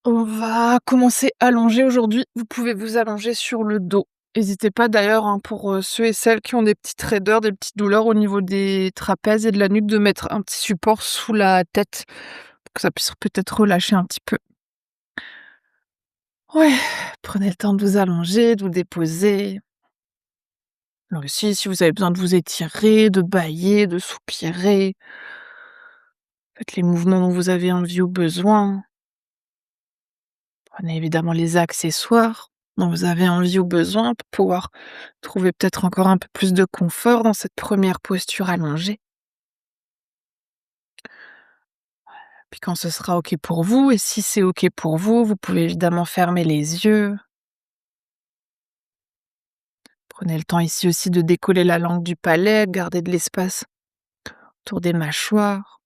On va commencer allongé aujourd'hui. Vous pouvez vous allonger sur le dos. N'hésitez pas d'ailleurs, hein, pour, ceux et celles qui ont des petites raideurs, des petites douleurs au niveau des trapèzes et de la nuque, de mettre un petit support sous la tête pour que ça puisse peut-être relâcher un petit peu. Ouais, prenez le temps de vous allonger, de vous déposer. Là aussi, si vous avez besoin de vous étirer, de bâiller, de soupirer, faites les mouvements dont vous avez envie ou besoin. Prenez évidemment les accessoires dont vous avez envie ou besoin pour pouvoir trouver peut-être encore un peu plus de confort dans cette première posture allongée. Puis quand ce sera OK pour vous, et si c'est OK pour vous, vous pouvez évidemment fermer les yeux. Prenez le temps ici aussi de décoller la langue du palais, de garder de l'espace autour des mâchoires.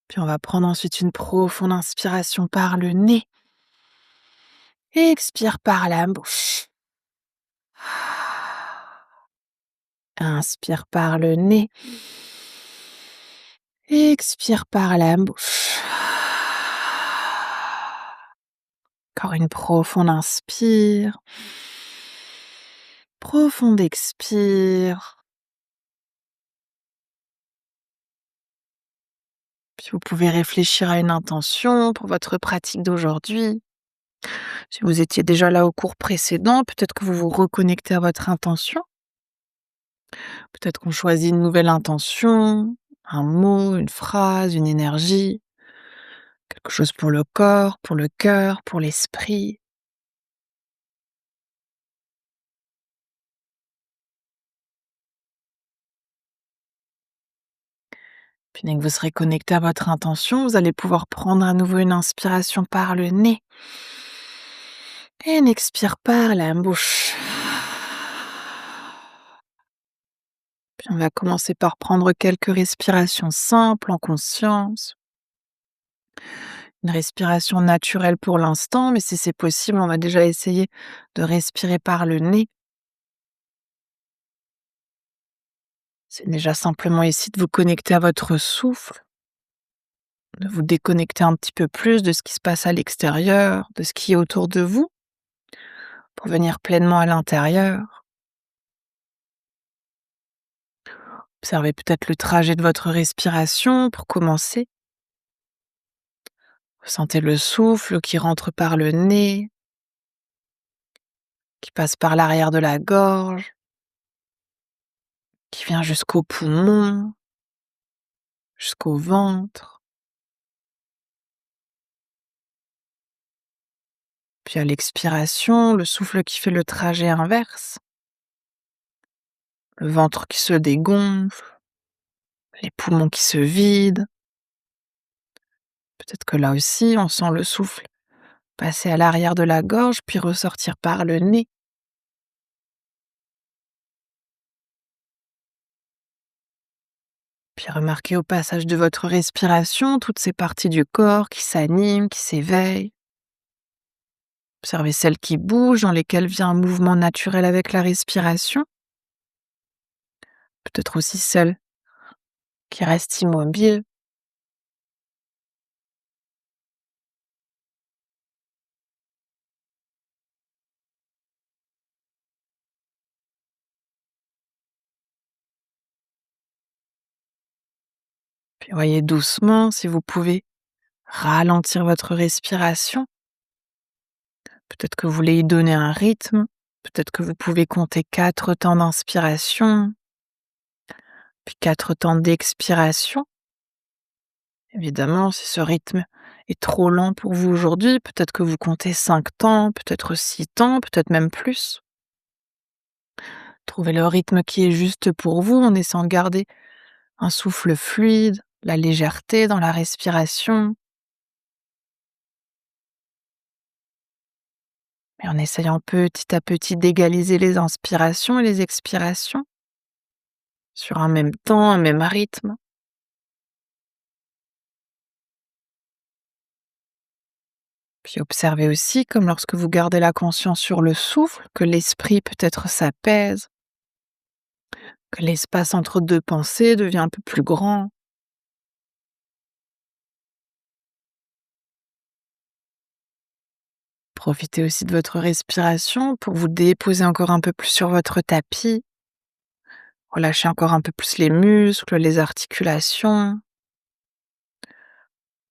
Puis on va prendre ensuite une profonde inspiration par le nez. Et expire par la bouche. Inspire par le nez. Expire par la bouche. Encore une profonde inspire. Profonde expire. Puis vous pouvez réfléchir à une intention pour votre pratique d'aujourd'hui. Si vous étiez déjà là au cours précédent, peut-être que vous vous reconnectez à votre intention. Peut-être qu'on choisit une nouvelle intention, un mot, une phrase, une énergie, quelque chose pour le corps, pour le cœur, pour l'esprit. Puis dès que vous serez connecté à votre intention, vous allez pouvoir prendre à nouveau une inspiration par le nez et une expire par la bouche. Puis on va commencer par prendre quelques respirations simples en conscience. Une respiration naturelle pour l'instant, mais si c'est possible, on va déjà essayer de respirer par le nez. C'est déjà simplement ici de vous connecter à votre souffle, de vous déconnecter un petit peu plus de ce qui se passe à l'extérieur, de ce qui est autour de vous, pour venir pleinement à l'intérieur. Observez peut-être le trajet de votre respiration pour commencer. Vous sentez le souffle qui rentre par le nez, qui passe par l'arrière de la gorge, qui vient jusqu'aux poumons, jusqu'au ventre. Puis à l'expiration, le souffle qui fait le trajet inverse, le ventre qui se dégonfle, les poumons qui se vident. Peut-être que là aussi, on sent le souffle passer à l'arrière de la gorge, puis ressortir par le nez. Puis remarquez au passage de votre respiration toutes ces parties du corps qui s'animent, qui s'éveillent. Observez celles qui bougent, dans lesquelles vient un mouvement naturel avec la respiration. Peut-être aussi celles qui restent immobiles. Puis voyez doucement si vous pouvez ralentir votre respiration. Peut-être que vous voulez y donner un rythme. Peut-être que vous pouvez compter 4 temps d'inspiration, puis 4 temps d'expiration. Évidemment, si ce rythme est trop lent pour vous aujourd'hui, peut-être que vous comptez 5 temps, peut-être 6 temps, peut-être même plus. Trouvez le rythme qui est juste pour vous en essayant de garder un souffle fluide, la légèreté dans la respiration, et en essayant petit à petit d'égaliser les inspirations et les expirations sur un même temps, un même rythme. Puis observez aussi, comme lorsque vous gardez la conscience sur le souffle, que l'esprit peut-être s'apaise, que l'espace entre deux pensées devient un peu plus grand. Profitez aussi de votre respiration pour vous déposer encore un peu plus sur votre tapis. Relâchez encore un peu plus les muscles, les articulations.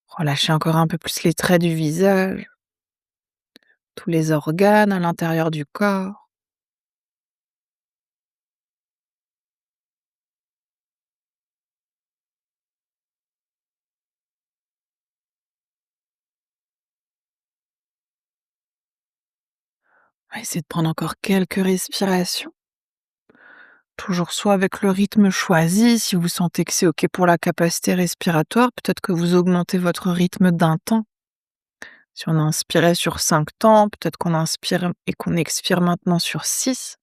Relâchez encore un peu plus les traits du visage, tous les organes à l'intérieur du corps. Essayez de prendre encore quelques respirations. Toujours soit avec le rythme choisi, si vous sentez que c'est OK pour la capacité respiratoire, peut-être que vous augmentez votre rythme d'un temps. Si on a inspiré sur 5 temps, peut-être qu'on inspire et qu'on expire maintenant sur 6.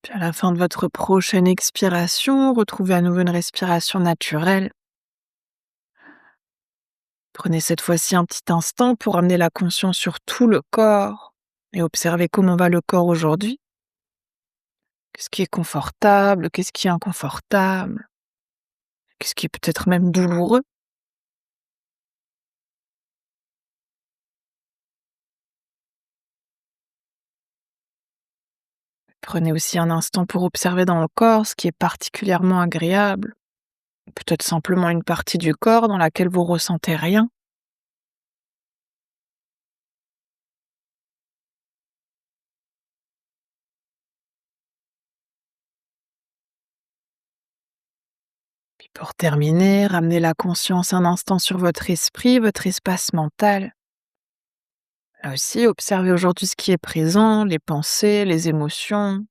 Puis à la fin de votre prochaine expiration, retrouvez à nouveau une respiration naturelle. Prenez cette fois-ci un petit instant pour amener la conscience sur tout le corps et observez comment va le corps aujourd'hui. Qu'est-ce qui est confortable? Qu'est-ce qui est inconfortable? Qu'est-ce qui est peut-être même douloureux? Prenez aussi un instant pour observer dans le corps ce qui est particulièrement agréable, peut-être simplement une partie du corps dans laquelle vous ressentez rien. Puis pour terminer, ramenez la conscience un instant sur votre esprit, votre espace mental. Là aussi, observez aujourd'hui ce qui est présent, les pensées, les émotions.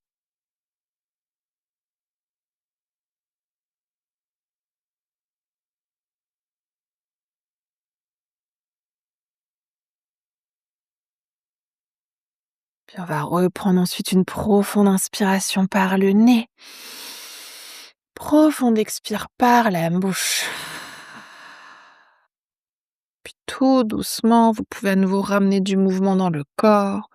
Puis on va reprendre ensuite une profonde inspiration par le nez. Profonde expire par la bouche. Puis tout doucement, vous pouvez à nouveau ramener du mouvement dans le corps.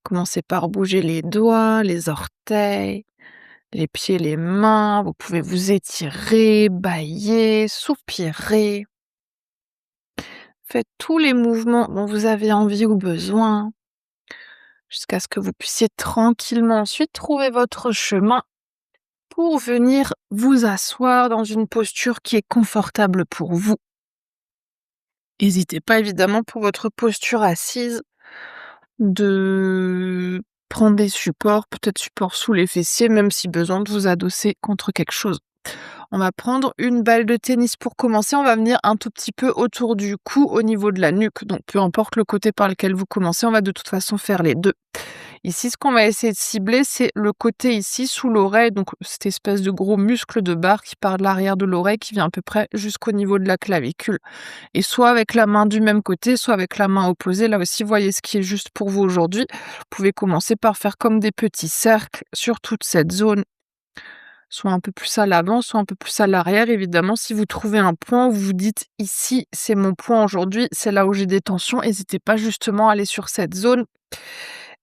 Commencez par bouger les doigts, les orteils, les pieds, les mains. Vous pouvez vous étirer, bâiller, soupirer. Faites tous les mouvements dont vous avez envie ou besoin, jusqu'à ce que vous puissiez tranquillement ensuite trouver votre chemin pour venir vous asseoir dans une posture qui est confortable pour vous. N'hésitez pas évidemment pour votre posture assise de prendre des supports, peut-être supports sous les fessiers, même si besoin de vous adosser contre quelque chose. On va prendre une balle de tennis pour commencer. On va venir un tout petit peu autour du cou au niveau de la nuque. Donc peu importe le côté par lequel vous commencez, on va de toute façon faire les deux. Ici, ce qu'on va essayer de cibler, c'est le côté ici sous l'oreille, donc cette espèce de gros muscle de barre qui part de l'arrière de l'oreille, qui vient à peu près jusqu'au niveau de la clavicule. Et soit avec la main du même côté, soit avec la main opposée. Là aussi, voyez ce qui est juste pour vous aujourd'hui. Vous pouvez commencer par faire comme des petits cercles sur toute cette zone, soit un peu plus à l'avant, soit un peu plus à l'arrière. Évidemment, si vous trouvez un point où vous vous dites ici, c'est mon point aujourd'hui, c'est là où j'ai des tensions, n'hésitez pas justement à aller sur cette zone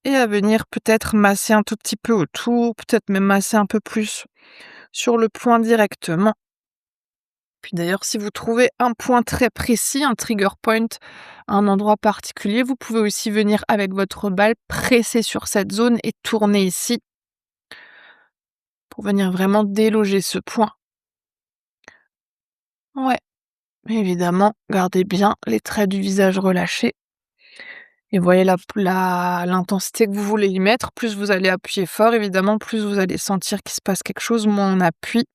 et à venir peut-être masser un tout petit peu autour, peut-être même masser un peu plus sur le point directement. Puis d'ailleurs, si vous trouvez un point très précis, un trigger point, un endroit particulier, vous pouvez aussi venir avec votre balle presser sur cette zone et tourner ici pour venir vraiment déloger ce point. Ouais, évidemment, gardez bien les traits du visage relâchés et voyez l'intensité que vous voulez y mettre. Plus vous allez appuyer fort, évidemment, plus vous allez sentir qu'il se passe quelque chose, moins on appuie,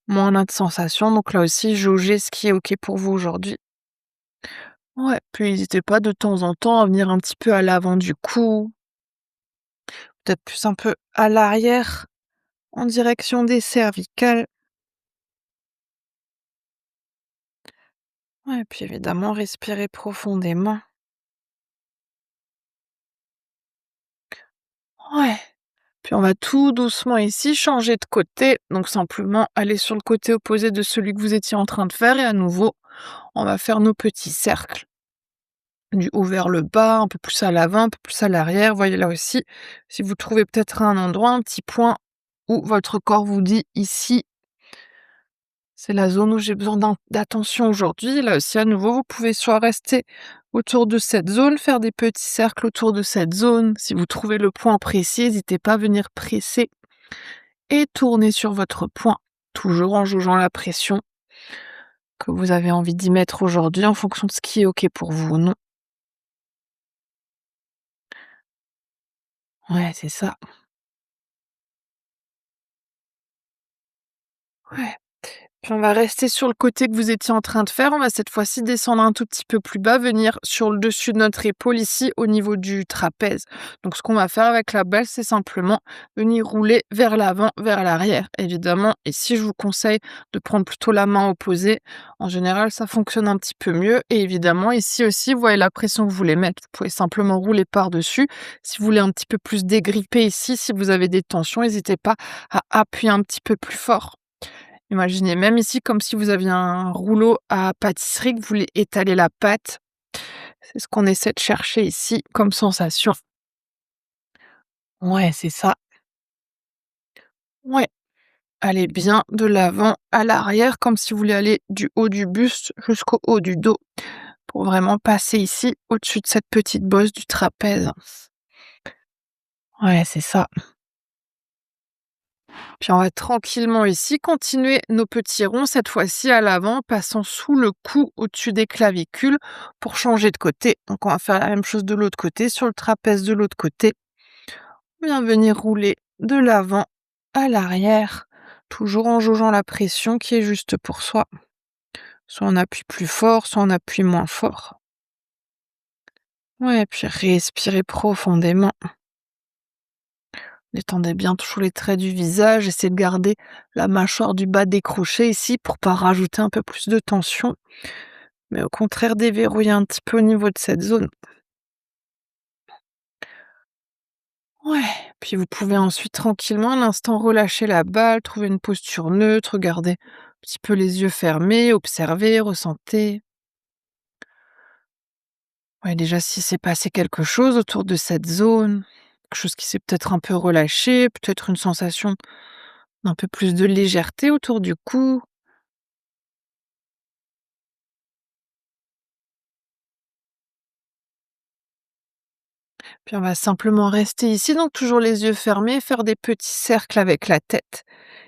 moins on a de sensations. Donc là aussi, jaugez ce qui est OK pour vous aujourd'hui. Ouais, puis n'hésitez pas de temps en temps à venir un petit peu à l'avant du cou, peut-être plus un peu à l'arrière, en direction des cervicales. Ouais, et puis évidemment, respirez profondément. Ouais. Puis on va tout doucement ici changer de côté, donc simplement aller sur le côté opposé de celui que vous étiez en train de faire et à nouveau On va faire nos petits cercles du haut vers le bas, un peu plus à l'avant, un peu plus à l'arrière. Voyez là aussi, si vous trouvez peut-être un endroit, un petit point où votre corps vous dit: «Ici, c'est la zone où j'ai besoin d'attention aujourd'hui». Là aussi, à nouveau, vous pouvez soit rester autour de cette zone, faire des petits cercles autour de cette zone. Si vous trouvez le point précis, n'hésitez pas à venir presser et tourner sur votre point, toujours en jaugeant la pression que vous avez envie d'y mettre aujourd'hui en fonction de ce qui est OK pour vous ou non. Ouais, c'est ça. Ouais. Puis on va rester sur le côté que vous étiez en train de faire. On va cette fois-ci descendre un tout petit peu plus bas, venir sur le dessus de notre épaule ici au niveau du trapèze. Donc ce qu'on va faire avec la balle, c'est simplement venir rouler vers l'avant, vers l'arrière, évidemment. Et si je vous conseille de prendre plutôt la main opposée, en général, ça fonctionne un petit peu mieux. Et évidemment, ici aussi, vous voyez la pression que vous voulez mettre. Vous pouvez simplement rouler par-dessus. Si vous voulez un petit peu plus dégripper ici, si vous avez des tensions, n'hésitez pas à appuyer un petit peu plus fort. Imaginez même ici comme si vous aviez un rouleau à pâtisserie, que vous voulez étaler la pâte. C'est ce qu'on essaie de chercher ici comme sensation. Ouais, c'est ça. Ouais, allez bien de l'avant à l'arrière, comme si vous voulez aller du haut du buste jusqu'au haut du dos, pour vraiment passer ici au-dessus de cette petite bosse du trapèze. Ouais, c'est ça. Puis on va tranquillement ici continuer nos petits ronds, cette fois-ci à l'avant, passant sous le cou au-dessus des clavicules pour changer de côté. Donc on va faire la même chose de l'autre côté, sur le trapèze de l'autre côté. On vient venir rouler de l'avant à l'arrière, toujours en jaugeant la pression qui est juste pour soi. Soit on appuie plus fort, soit on appuie moins fort. Ouais, puis respirez profondément. Détendez bien toujours les traits du visage, essayez de garder la mâchoire du bas décrochée ici pour pas rajouter un peu plus de tension, mais au contraire déverrouiller un petit peu au niveau de cette zone. Ouais, puis vous pouvez ensuite tranquillement un instant relâcher la balle, trouver une posture neutre, garder un petit peu les yeux fermés, observer, ressentez. Ouais, déjà si s'est passé quelque chose autour de cette zone, quelque chose qui s'est peut-être un peu relâché, peut-être une sensation d'un peu plus de légèreté autour du cou. Puis on va simplement rester ici, donc toujours les yeux fermés, faire des petits cercles avec la tête.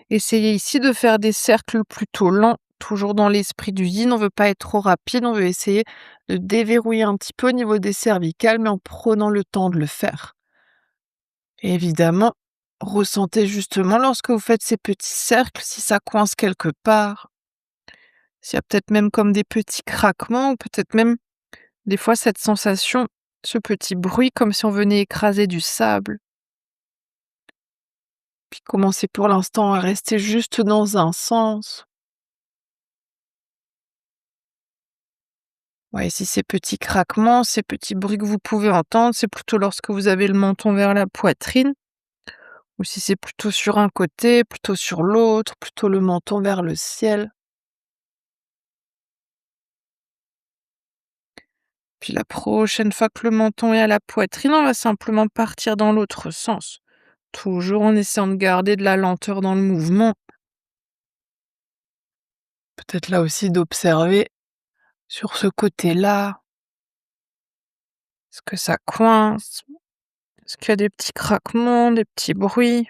Essayez ici de faire des cercles plutôt lents, toujours dans l'esprit du yin. On ne veut pas être trop rapide, on veut essayer de déverrouiller un petit peu au niveau des cervicales, mais en prenant le temps de le faire. Et évidemment, ressentez justement lorsque vous faites ces petits cercles, si ça coince quelque part, s'il y a peut-être même comme des petits craquements, ou peut-être même des fois cette sensation, ce petit bruit comme si on venait écraser du sable. Puis commencez pour l'instant à rester juste dans un sens. Ouais, si ces petits craquements, ces petits bruits que vous pouvez entendre, c'est plutôt lorsque vous avez le menton vers la poitrine, ou si c'est plutôt sur un côté, plutôt sur l'autre, plutôt le menton vers le ciel. Puis la prochaine fois que le menton est à la poitrine, on va simplement partir dans l'autre sens. Toujours en essayant de garder de la lenteur dans le mouvement. Peut-être là aussi d'observer sur ce côté-là. Est-ce que ça coince? Est-ce qu'il y a des petits craquements, des petits bruits?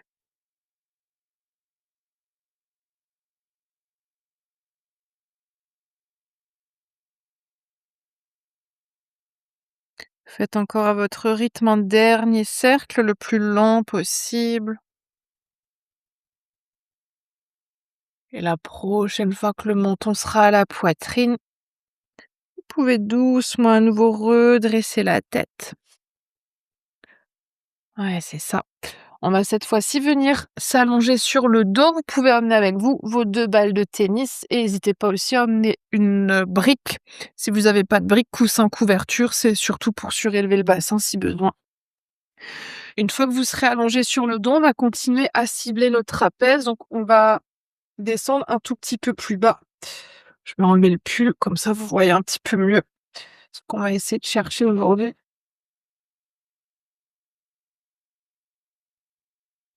Faites encore à votre rythme un dernier cercle le plus lent possible. Et la prochaine fois que le menton sera à la poitrine, vous pouvez doucement à nouveau redresser la tête. Ouais, c'est ça. On va cette fois-ci venir s'allonger sur le dos. Vous pouvez amener avec vous vos 2 balles de tennis et n'hésitez pas aussi à emmener une brique. Si vous n'avez pas de brique, coussin, couverture, c'est surtout pour surélever le bassin si besoin. Une fois que vous serez allongé sur le dos, on va continuer à cibler notre trapèze. Donc on va descendre un tout petit peu plus bas. Je vais enlever le pull, comme ça vous voyez un petit peu mieux ce qu'on va essayer de chercher aujourd'hui.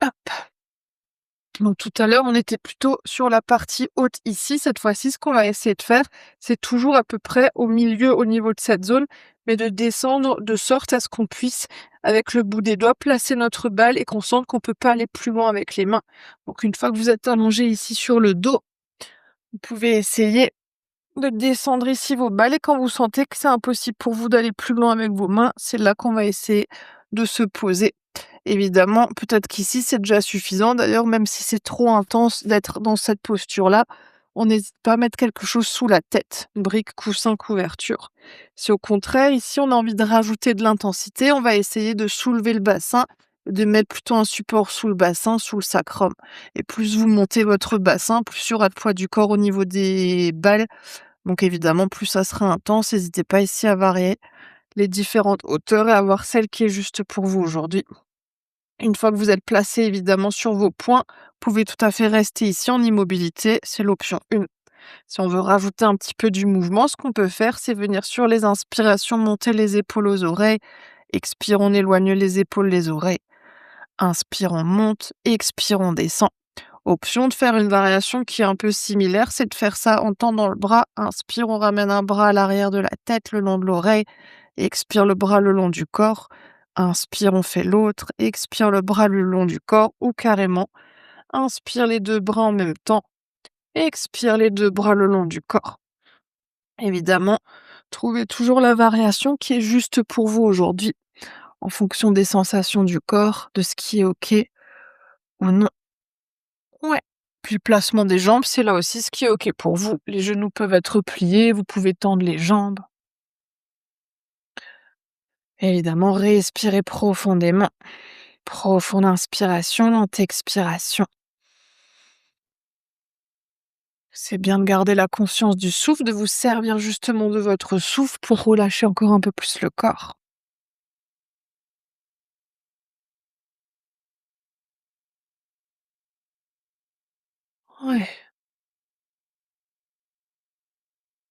Hop. Donc tout à l'heure, on était plutôt sur la partie haute ici. Cette fois-ci, ce qu'on va essayer de faire, c'est toujours à peu près au milieu, au niveau de cette zone, mais de descendre de sorte à ce qu'on puisse, avec le bout des doigts, placer notre balle et qu'on sente qu'on peut pas aller plus loin avec les mains. Donc une fois que vous êtes allongé ici sur le dos, vous pouvez essayer de descendre ici vos balles et quand vous sentez que c'est impossible pour vous d'aller plus loin avec vos mains, c'est là qu'on va essayer de se poser. Évidemment, peut-être qu'ici c'est déjà suffisant. D'ailleurs, même si c'est trop intense d'être dans cette posture-là, on n'hésite pas à mettre quelque chose sous la tête, brique, coussin, couverture. Si au contraire, ici on a envie de rajouter de l'intensité, on va essayer de soulever le bassin, de mettre plutôt un support sous le bassin, sous le sacrum. Et plus vous montez votre bassin, plus il y aura de poids du corps au niveau des balles. Donc évidemment, plus ça sera intense. N'hésitez pas ici à varier les différentes hauteurs et à voir celle qui est juste pour vous aujourd'hui. Une fois que vous êtes placé évidemment sur vos points, vous pouvez tout à fait rester ici en immobilité, c'est l'option 1. Si on veut rajouter un petit peu du mouvement, ce qu'on peut faire, c'est venir sur les inspirations, monter les épaules aux oreilles. Expire, on éloigne les épaules, les oreilles. Inspire, on monte. Expire, on descend. Option de faire une variation qui est un peu similaire, c'est de faire ça en tendant le bras. Inspire, on ramène un bras à l'arrière de la tête, le long de l'oreille. Expire le bras le long du corps. Inspire, on fait l'autre. Expire le bras le long du corps ou carrément. Inspire les deux bras en même temps. Expire les deux bras le long du corps. Évidemment, trouvez toujours la variation qui est juste pour vous aujourd'hui, en fonction des sensations du corps, de ce qui est OK ou non. Ouais. Puis le placement des jambes, c'est là aussi ce qui est OK pour vous. Les genoux peuvent être pliés, vous pouvez tendre les jambes. Évidemment, respirez profondément. Profonde inspiration, lente expiration. C'est bien de garder la conscience du souffle, de vous servir justement de votre souffle pour relâcher encore un peu plus le corps. Ouais.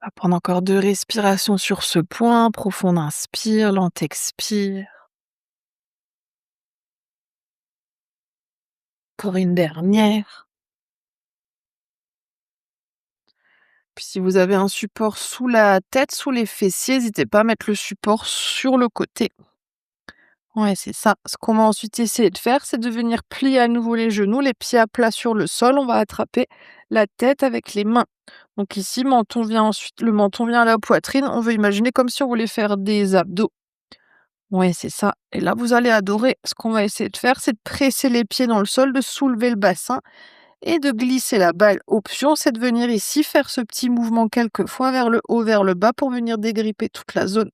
On va prendre encore 2 respirations sur ce point. Profonde inspire, lente expire. Encore une dernière. Puis si vous avez un support sous la tête, sous les fessiers, n'hésitez pas à mettre le support sur le côté. Ouais, c'est ça. Ce qu'on va ensuite essayer de faire, c'est de venir plier à nouveau les genoux, les pieds à plat sur le sol. On va attraper la tête avec les mains. Donc ici, menton vient ensuite, le menton vient à la poitrine. On veut imaginer comme si on voulait faire des abdos. Ouais, c'est ça. Et là, vous allez adorer. Ce qu'on va essayer de faire, c'est de presser les pieds dans le sol, de soulever le bassin et de glisser la balle. Option, c'est de venir ici faire ce petit mouvement quelques fois vers le haut, vers le bas pour venir dégripper toute la zone.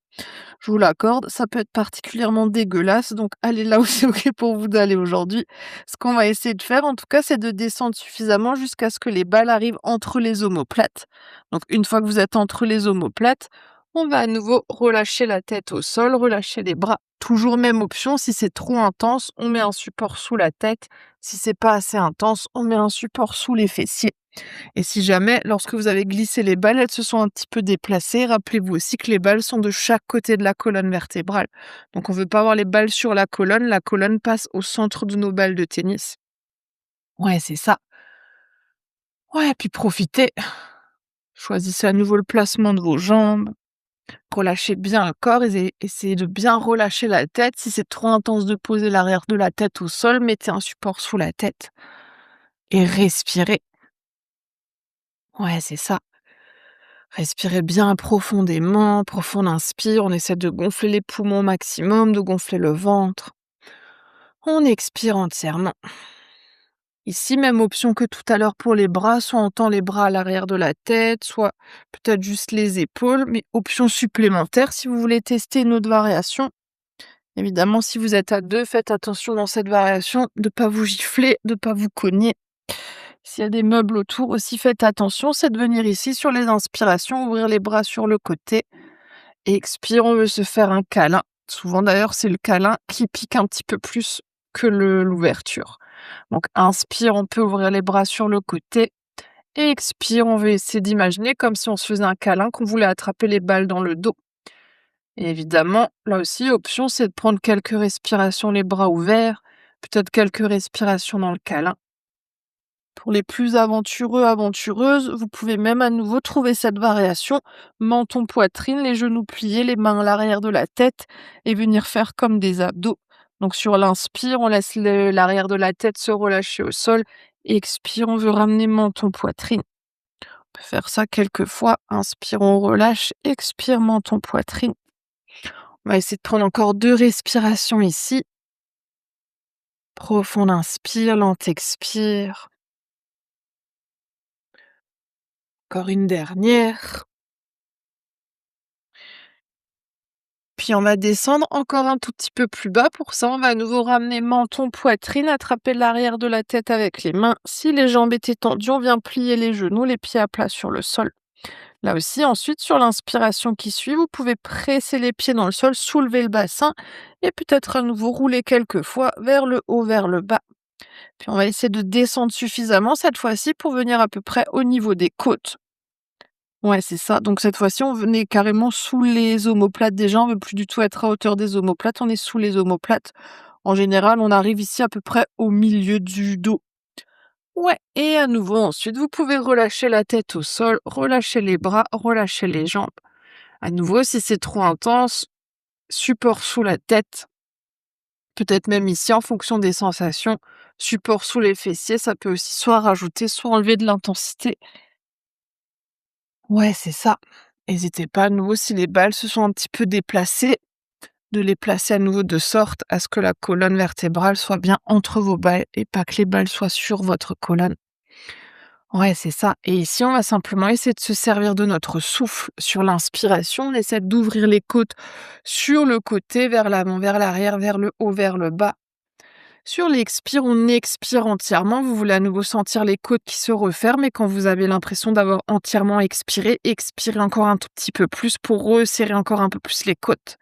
Je vous l'accorde, ça peut être particulièrement dégueulasse, donc allez là où c'est OK pour vous d'aller aujourd'hui. Ce qu'on va essayer de faire, en tout cas, c'est de descendre suffisamment jusqu'à ce que les balles arrivent entre les omoplates. Donc une fois que vous êtes entre les omoplates, on va à nouveau relâcher la tête au sol, relâcher les bras. Toujours même option, si c'est trop intense, on met un support sous la tête. Si c'est pas assez intense, on met un support sous les fessiers. Et si jamais, lorsque vous avez glissé les balles, elles se sont un petit peu déplacées, rappelez-vous aussi que les balles sont de chaque côté de la colonne vertébrale. Donc on ne veut pas avoir les balles sur la colonne passe au centre de nos balles de tennis. Ouais, c'est ça. Ouais, puis profitez. Choisissez à nouveau le placement de vos jambes. Relâchez bien le corps et essayez de bien relâcher la tête. Si c'est trop intense de poser l'arrière de la tête au sol, mettez un support sous la tête. Et respirez. Ouais, c'est ça. Respirez bien profondément, profonde inspire, on essaie de gonfler les poumons au maximum, de gonfler le ventre. On expire entièrement. Ici, même option que tout à l'heure pour les bras, soit on tend les bras à l'arrière de la tête, soit peut-être juste les épaules, mais option supplémentaire si vous voulez tester une autre variation. Évidemment, si vous êtes à deux, faites attention dans cette variation de ne pas vous gifler, de ne pas vous cogner. S'il y a des meubles autour aussi, faites attention, c'est de venir ici sur les inspirations, ouvrir les bras sur le côté. Et expire, on veut se faire un câlin. Souvent d'ailleurs, c'est le câlin qui pique un petit peu plus que l'ouverture. Donc inspire, on peut ouvrir les bras sur le côté. Et expire, on va essayer d'imaginer comme si on se faisait un câlin, qu'on voulait attraper les balles dans le dos. Et évidemment, là aussi, option, c'est de prendre quelques respirations les bras ouverts, peut-être quelques respirations dans le câlin. Pour les plus aventureux, aventureuses, vous pouvez même à nouveau trouver cette variation menton-poitrine, les genoux pliés, les mains à l'arrière de la tête et venir faire comme des abdos. Donc sur l'inspire, on laisse l'arrière de la tête se relâcher au sol. Expire, on veut ramener menton-poitrine. On peut faire ça quelques fois. Inspire, on relâche. Expire, menton-poitrine. On va essayer de prendre encore 2 respirations ici. Profonde inspire, lente expire. Encore une dernière. Puis on va descendre encore un tout petit peu plus bas. Pour ça, on va à nouveau ramener menton, poitrine, attraper l'arrière de la tête avec les mains. Si les jambes étaient tendues, on vient plier les genoux, les pieds à plat sur le sol. Là aussi, ensuite, sur l'inspiration qui suit, vous pouvez presser les pieds dans le sol, soulever le bassin et peut-être à nouveau rouler quelques fois vers le haut, vers le bas. Puis on va essayer de descendre suffisamment cette fois-ci pour venir à peu près au niveau des côtes. Ouais, c'est ça. Donc cette fois-ci, on venait carrément sous les omoplates déjà, on veut plus du tout être à hauteur des omoplates, on est sous les omoplates. En général, on arrive ici à peu près au milieu du dos. Ouais, et à nouveau ensuite, vous pouvez relâcher la tête au sol, relâcher les bras, relâcher les jambes. À nouveau, si c'est trop intense, support sous la tête, peut-être même ici en fonction des sensations, support sous les fessiers, ça peut aussi soit rajouter, soit enlever de l'intensité. Ouais, c'est ça. N'hésitez pas à nouveau si les balles se sont un petit peu déplacées, de les placer à nouveau de sorte à ce que la colonne vertébrale soit bien entre vos balles et pas que les balles soient sur votre colonne. Ouais, c'est ça. Et ici, on va simplement essayer de se servir de notre souffle sur l'inspiration. On essaie d'ouvrir les côtes sur le côté, vers l'avant, vers l'arrière, vers le haut, vers le bas. Sur l'expire, on expire entièrement. Vous voulez à nouveau sentir les côtes qui se referment et quand vous avez l'impression d'avoir entièrement expiré, expirez encore un tout petit peu plus pour resserrer encore un peu plus les côtes.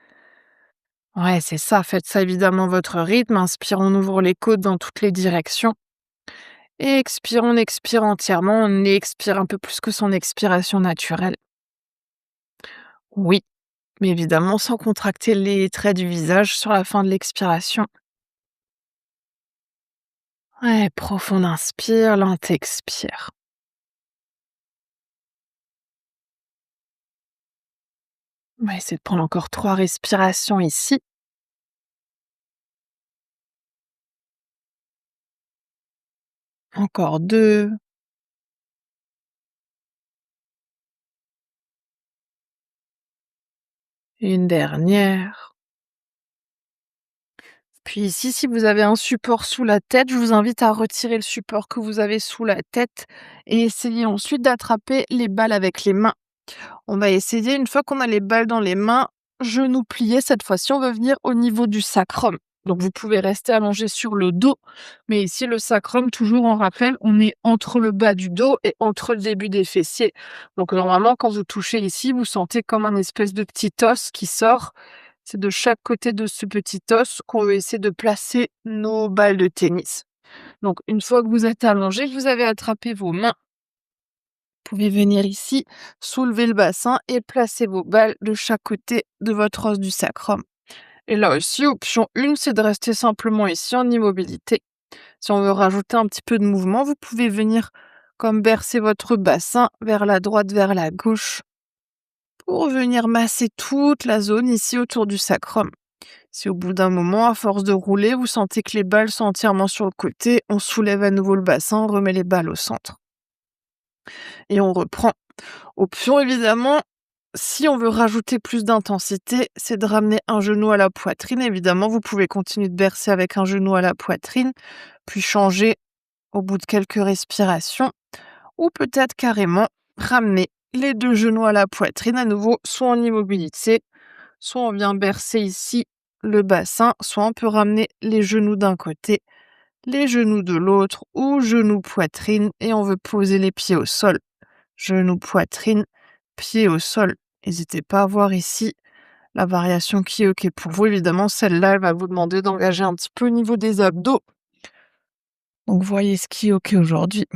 Ouais, c'est ça. Faites ça évidemment votre rythme. Inspire, on ouvre les côtes dans toutes les directions. Et expire, on expire entièrement. On expire un peu plus que son expiration naturelle. Oui, mais évidemment sans contracter les traits du visage sur la fin de l'expiration. Ouais, profonde inspire, lente expire. On va essayer de prendre encore 3 respirations ici. Encore 2. Une dernière. Puis ici, si vous avez un support sous la tête, je vous invite à retirer le support que vous avez sous la tête et essayer ensuite d'attraper les balles avec les mains. On va essayer, une fois qu'on a les balles dans les mains, genoux pliés, cette fois-ci, on va venir au niveau du sacrum. Donc vous pouvez rester allongé sur le dos, mais ici le sacrum, toujours en rappel, on est entre le bas du dos et entre le début des fessiers. Donc normalement, quand vous touchez ici, vous sentez comme un espèce de petit os qui sort. C'est de chaque côté de ce petit os qu'on veut essayer de placer nos balles de tennis. Donc une fois que vous êtes allongé, que vous avez attrapé vos mains, vous pouvez venir ici, soulever le bassin et placer vos balles de chaque côté de votre os du sacrum. Et là aussi, option 1, c'est de rester simplement ici en immobilité. Si on veut rajouter un petit peu de mouvement, vous pouvez venir comme bercer votre bassin vers la droite, vers la gauche, pour venir masser toute la zone ici autour du sacrum. Si au bout d'un moment, à force de rouler, vous sentez que les balles sont entièrement sur le côté, on soulève à nouveau le bassin, on remet les balles au centre. Et on reprend. Option évidemment, si on veut rajouter plus d'intensité, c'est de ramener un genou à la poitrine. Évidemment, vous pouvez continuer de bercer avec un genou à la poitrine, puis changer au bout de quelques respirations, ou peut-être carrément ramener les 2 genoux à la poitrine à nouveau, soit en immobilité, soit on vient bercer ici le bassin, soit on peut ramener les genoux d'un côté, les genoux de l'autre, ou genoux poitrine, et on veut poser les pieds au sol. Genoux poitrine, pieds au sol. N'hésitez pas à voir ici la variation qui est OK pour vous. Évidemment, celle-là, elle va vous demander d'engager un petit peu au niveau des abdos. Donc voyez ce qui est OK aujourd'hui.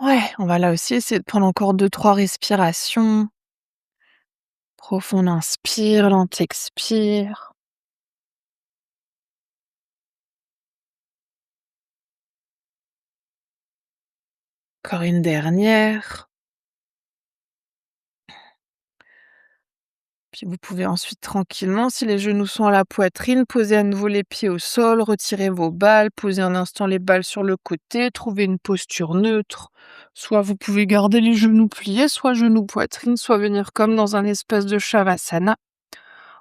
Ouais, on va là aussi essayer de prendre encore deux trois respirations. Profonde inspire, lente expire. Encore une dernière. Puis vous pouvez ensuite tranquillement, si les genoux sont à la poitrine, poser à nouveau les pieds au sol, retirer vos balles, poser un instant les balles sur le côté, trouver une posture neutre. Soit vous pouvez garder les genoux pliés, soit genoux poitrine, soit venir comme dans un espèce de shavasana.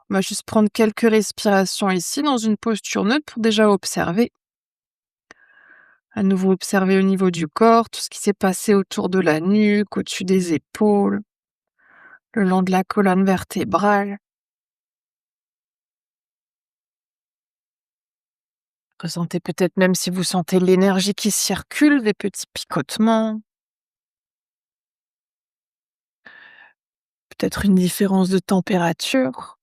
On va juste prendre quelques respirations ici dans une posture neutre pour déjà observer. À nouveau observer au niveau du corps, tout ce qui s'est passé autour de la nuque, au-dessus des épaules, le long de la colonne vertébrale. Ressentez peut-être même si vous sentez l'énergie qui circule, des petits picotements, peut-être une différence de température.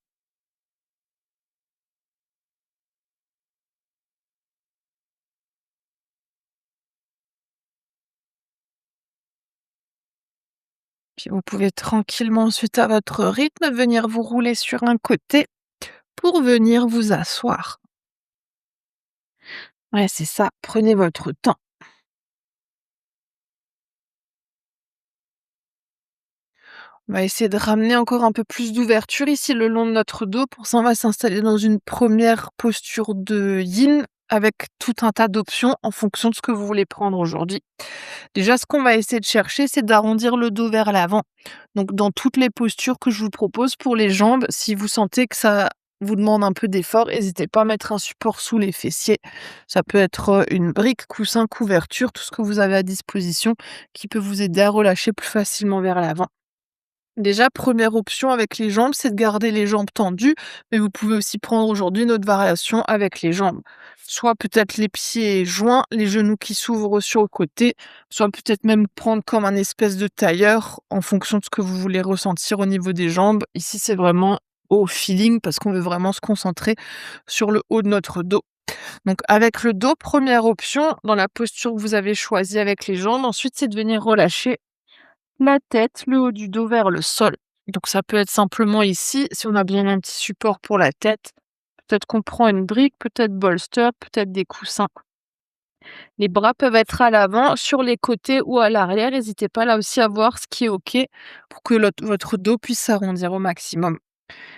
Puis vous pouvez tranquillement ensuite à votre rythme venir vous rouler sur un côté pour venir vous asseoir. Ouais, c'est ça, prenez votre temps. On va essayer de ramener encore un peu plus d'ouverture ici le long de notre dos. Pour ça, on va s'installer dans une première posture de yin avec tout un tas d'options en fonction de ce que vous voulez prendre aujourd'hui. Déjà, ce qu'on va essayer de chercher, c'est d'arrondir le dos vers l'avant. Donc, dans toutes les postures que je vous propose pour les jambes, si vous sentez que ça vous demande un peu d'effort, n'hésitez pas à mettre un support sous les fessiers. Ça peut être une brique, coussin, couverture, tout ce que vous avez à disposition qui peut vous aider à relâcher plus facilement vers l'avant. Déjà, première option avec les jambes, c'est de garder les jambes tendues, mais vous pouvez aussi prendre aujourd'hui une autre variation avec les jambes. Soit peut-être les pieds joints, les genoux qui s'ouvrent sur le côté, soit peut-être même prendre comme un espèce de tailleur en fonction de ce que vous voulez ressentir au niveau des jambes. Ici, c'est vraiment au feeling parce qu'on veut vraiment se concentrer sur le haut de notre dos. Donc avec le dos, première option, dans la posture que vous avez choisie avec les jambes, ensuite c'est de venir relâcher la tête, le haut du dos vers le sol. Donc ça peut être simplement ici, si on a besoin d'un petit support pour la tête, peut-être qu'on prend une brique, peut-être bolster, peut-être des coussins. Les bras peuvent être à l'avant, sur les côtés ou à l'arrière. N'hésitez pas là aussi à voir ce qui est OK pour que votre dos puisse s'arrondir au maximum.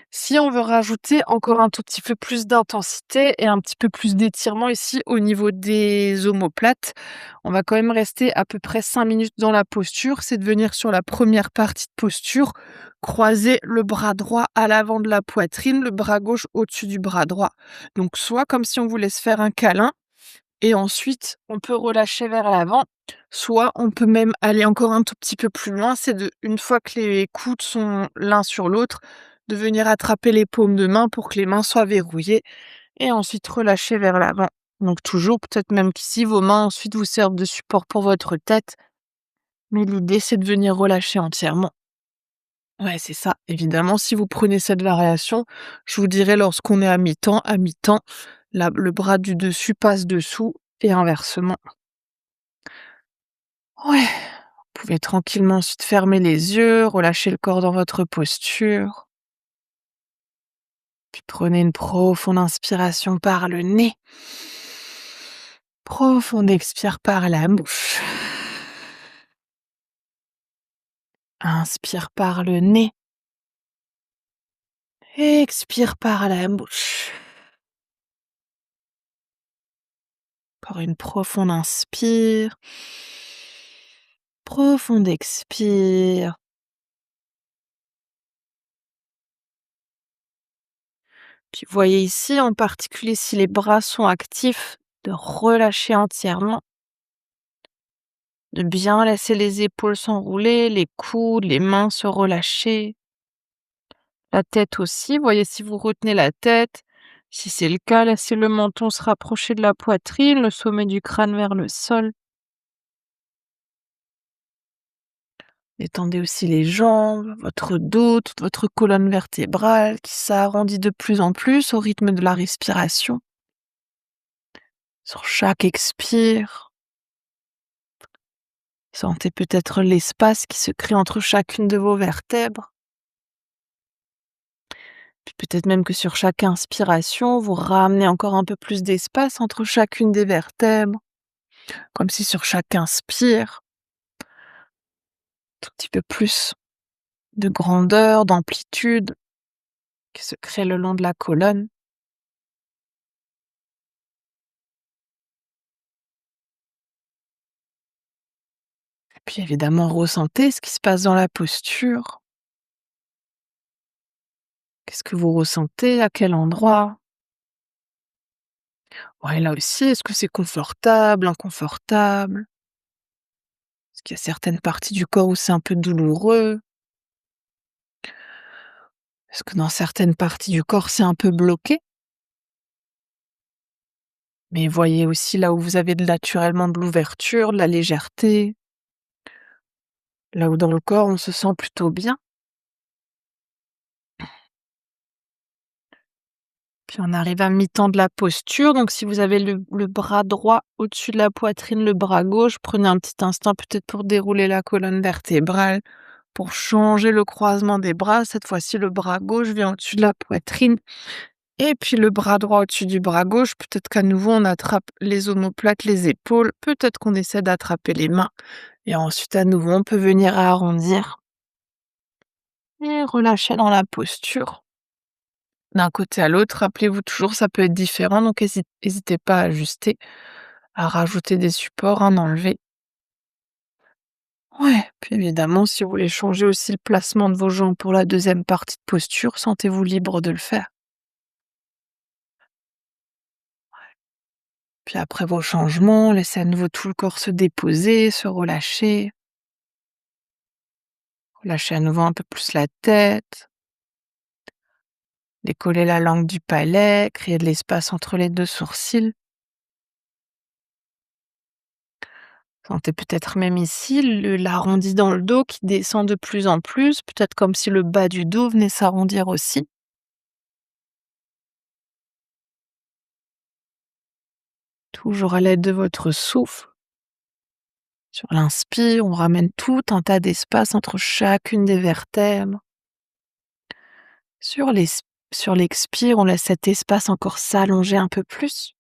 Si on veut rajouter encore un tout petit peu plus d'intensité et un petit peu plus d'étirement ici au niveau des omoplates, on va quand même rester à peu près 5 minutes dans la posture. C'est de venir sur la première partie de posture, croiser le bras droit à l'avant de la poitrine, le bras gauche au-dessus du bras droit. Donc soit comme si on voulait se faire un câlin et ensuite on peut relâcher vers l'avant, soit on peut même aller encore un tout petit peu plus loin, c'est de une fois que les coudes sont l'un sur l'autre, de venir attraper les paumes de main pour que les mains soient verrouillées et ensuite relâcher vers l'avant. Donc toujours, peut-être même qu'ici vos mains ensuite vous servent de support pour votre tête, mais l'idée c'est de venir relâcher entièrement. Ouais, c'est ça. Évidemment, si vous prenez cette variation, je vous dirais lorsqu'on est à mi-temps, le bras du dessus passe dessous et inversement. Ouais, vous pouvez tranquillement ensuite fermer les yeux, relâcher le corps dans votre posture. Puis prenez une profonde inspiration par le nez. Profonde expire par la bouche. Inspire par le nez. Expire par la bouche. Encore une profonde inspire. Profonde expire. Puis voyez ici en particulier si les bras sont actifs, de relâcher entièrement, de bien laisser les épaules s'enrouler, les coudes, les mains se relâcher. La tête aussi, voyez si vous retenez la tête. Si c'est le cas, laissez le menton se rapprocher de la poitrine, le sommet du crâne vers le sol. Détendez aussi les jambes, votre dos, toute votre colonne vertébrale qui s'arrondit de plus en plus au rythme de la respiration. Sur chaque expire, Sentez peut-être l'espace qui se crée entre chacune de vos vertèbres. Puis peut-être même que sur chaque inspiration, vous ramenez encore un peu plus d'espace entre chacune des vertèbres, comme si sur chaque inspire, un petit peu plus de grandeur, d'amplitude qui se crée le long de la colonne. Et puis évidemment, ressentez ce qui se passe dans la posture. Qu'est-ce que vous ressentez? À quel endroit? Ouais, là aussi, est-ce que c'est confortable, inconfortable? Est-ce qu'il y a certaines parties du corps où c'est un peu douloureux? Est-ce que dans certaines parties du corps, c'est un peu bloqué? Mais voyez aussi là où vous avez naturellement de l'ouverture, de la légèreté, là où dans le corps on se sent plutôt bien. Puis on arrive à mi-temps de la posture, donc si vous avez le bras droit au-dessus de la poitrine, le bras gauche, prenez un petit instant peut-être pour dérouler la colonne vertébrale, pour changer le croisement des bras. Cette fois-ci, le bras gauche vient au-dessus de la poitrine et puis le bras droit au-dessus du bras gauche. Peut-être qu'à nouveau on attrape les omoplates, les épaules, peut-être qu'on essaie d'attraper les mains et ensuite à nouveau on peut venir arrondir et relâcher dans la posture. D'un côté à l'autre, rappelez-vous toujours, ça peut être différent, donc hésitez pas à ajuster, à rajouter des supports, à en enlever. Ouais, puis évidemment, si vous voulez changer aussi le placement de vos jambes pour la deuxième partie de posture, sentez-vous libre de le faire. Puis après vos changements, laissez à nouveau tout le corps se déposer, se relâcher. Relâchez à nouveau un peu plus la tête, décoller la langue du palais, créer de l'espace entre les deux sourcils. Sentez peut-être même ici l'arrondi dans le dos qui descend de plus en plus, peut-être comme si le bas du dos venait s'arrondir aussi. Toujours à l'aide de votre souffle. Sur l'inspire, on ramène tout un tas d'espace entre chacune des vertèbres. Sur sur l'expire, on laisse cet espace encore s'allonger un peu plus.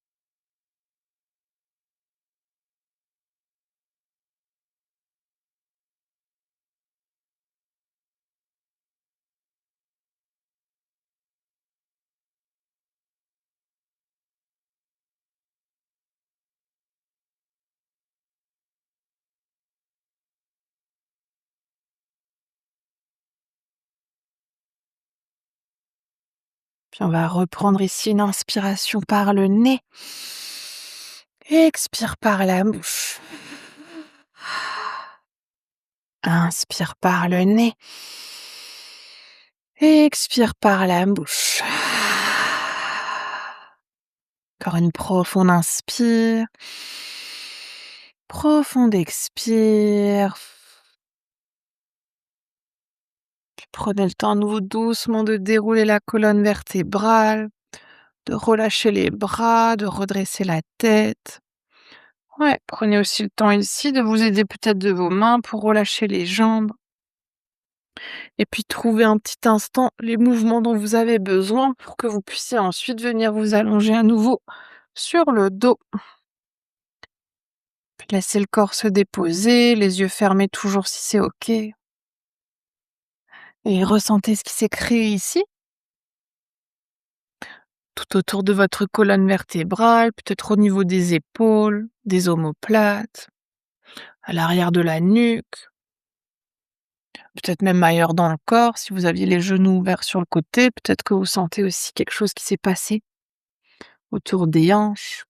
Puis on va reprendre ici une inspiration par le nez. Expire par la bouche. Inspire par le nez. Expire par la bouche. Encore une profonde inspire. Profonde expire. Puis prenez le temps à nouveau doucement de dérouler la colonne vertébrale, de relâcher les bras, de redresser la tête. Ouais, prenez aussi le temps ici de vous aider peut-être de vos mains pour relâcher les jambes. Et puis trouvez un petit instant les mouvements dont vous avez besoin pour que vous puissiez ensuite venir vous allonger à nouveau sur le dos. Puis laissez le corps se déposer, les yeux fermés toujours si c'est OK. Et ressentez ce qui s'est créé ici, tout autour de votre colonne vertébrale, peut-être au niveau des épaules, des omoplates, à l'arrière de la nuque, peut-être même ailleurs dans le corps. Si vous aviez les genoux ouverts sur le côté, peut-être que vous sentez aussi quelque chose qui s'est passé autour des hanches.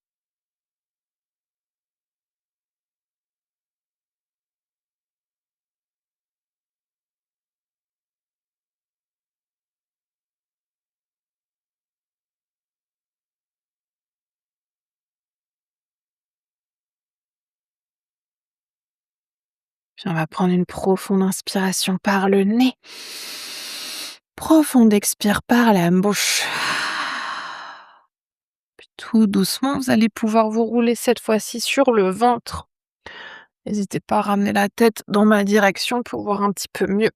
Puis on va prendre une profonde inspiration par le nez. Profonde expire par la bouche. Puis tout doucement, vous allez pouvoir vous rouler cette fois-ci sur le ventre. N'hésitez pas à ramener la tête dans ma direction pour voir un petit peu mieux.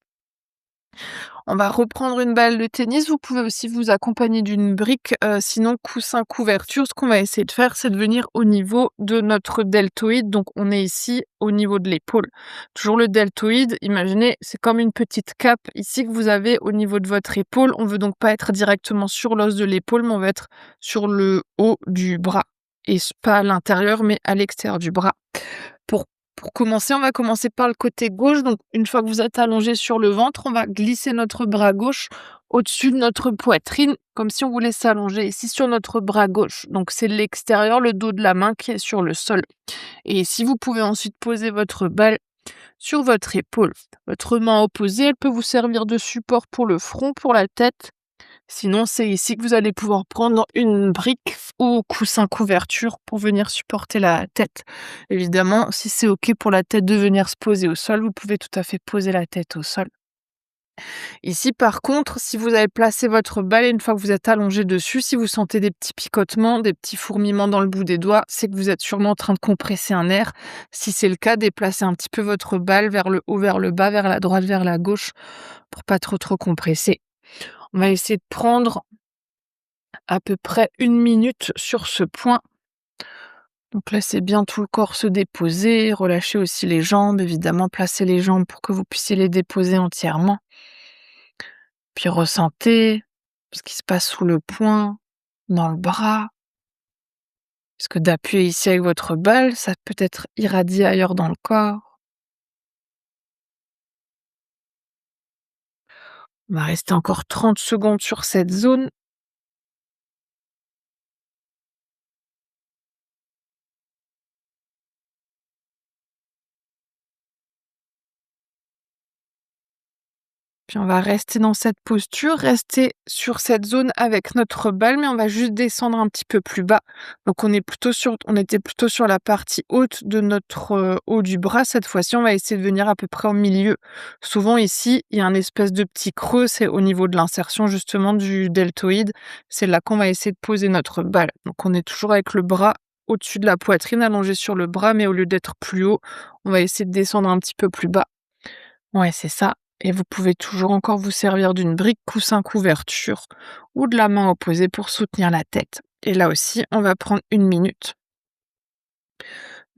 On va reprendre une balle de tennis. Vous pouvez aussi vous accompagner d'une brique, sinon coussin couverture. Ce qu'on va essayer de faire, c'est de venir au niveau de notre deltoïde. Donc on est ici au niveau de l'épaule. Toujours le deltoïde, imaginez, c'est comme une petite cape ici que vous avez au niveau de votre épaule. On veut donc pas être directement sur l'os de l'épaule, mais on va être sur le haut du bras et pas à l'intérieur, mais à l'extérieur du bras. Pour pour commencer, on va commencer par le côté gauche. Donc, une fois que vous êtes allongé sur le ventre, on va glisser notre bras gauche au-dessus de notre poitrine, comme si on voulait s'allonger ici sur notre bras gauche. Donc, c'est l'extérieur, le dos de la main qui est sur le sol. Et si vous pouvez ensuite poser votre balle sur votre épaule. Votre main opposée, elle peut vous servir de support pour le front, pour la tête. Sinon, c'est ici que vous allez pouvoir prendre une brique ou coussin couverture pour venir supporter la tête. Évidemment, si c'est OK pour la tête de venir se poser au sol, vous pouvez tout à fait poser la tête au sol. Ici, par contre, si vous avez placé votre balle et une fois que vous êtes allongé dessus, si vous sentez des petits picotements, des petits fourmillements dans le bout des doigts, c'est que vous êtes sûrement en train de compresser un nerf. Si c'est le cas, déplacez un petit peu votre balle vers le haut, vers le bas, vers la droite, vers la gauche pour pas trop compresser. On va essayer de prendre à peu près 1 minute sur ce point. Donc laissez bien tout le corps se déposer, relâchez aussi les jambes, évidemment, placez les jambes pour que vous puissiez les déposer entièrement. Puis ressentez ce qui se passe sous le poing, dans le bras. Parce que d'appuyer ici avec votre balle, ça peut être irradié ailleurs dans le corps. On va rester encore 30 secondes sur cette zone. Puis on va rester dans cette posture, rester sur cette zone avec notre balle, mais on va juste descendre un petit peu plus bas. Donc on était plutôt sur la partie haute de notre haut du bras. Cette fois-ci, on va essayer de venir à peu près au milieu. Souvent ici, il y a un espèce de petit creux, c'est au niveau de l'insertion justement du deltoïde. C'est là qu'on va essayer de poser notre balle. Donc on est toujours avec le bras au-dessus de la poitrine, allongé sur le bras, mais au lieu d'être plus haut, on va essayer de descendre un petit peu plus bas. Ouais, c'est ça. Et vous pouvez toujours encore vous servir d'une brique coussin couverture ou de la main opposée pour soutenir la tête. Et là aussi, on va prendre 1 minute.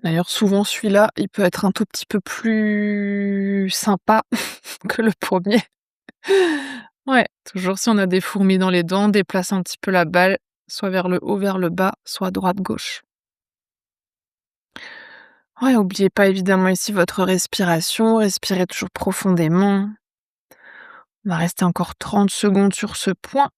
D'ailleurs, souvent celui-là, il peut être un tout petit peu plus sympa que le premier. Ouais, toujours si on a des fourmis dans les dents, on déplace un petit peu la balle, soit vers le haut, vers le bas, soit droite-gauche. Ouais, oubliez pas évidemment ici votre respiration, respirez toujours profondément. On va rester encore 30 secondes sur ce point.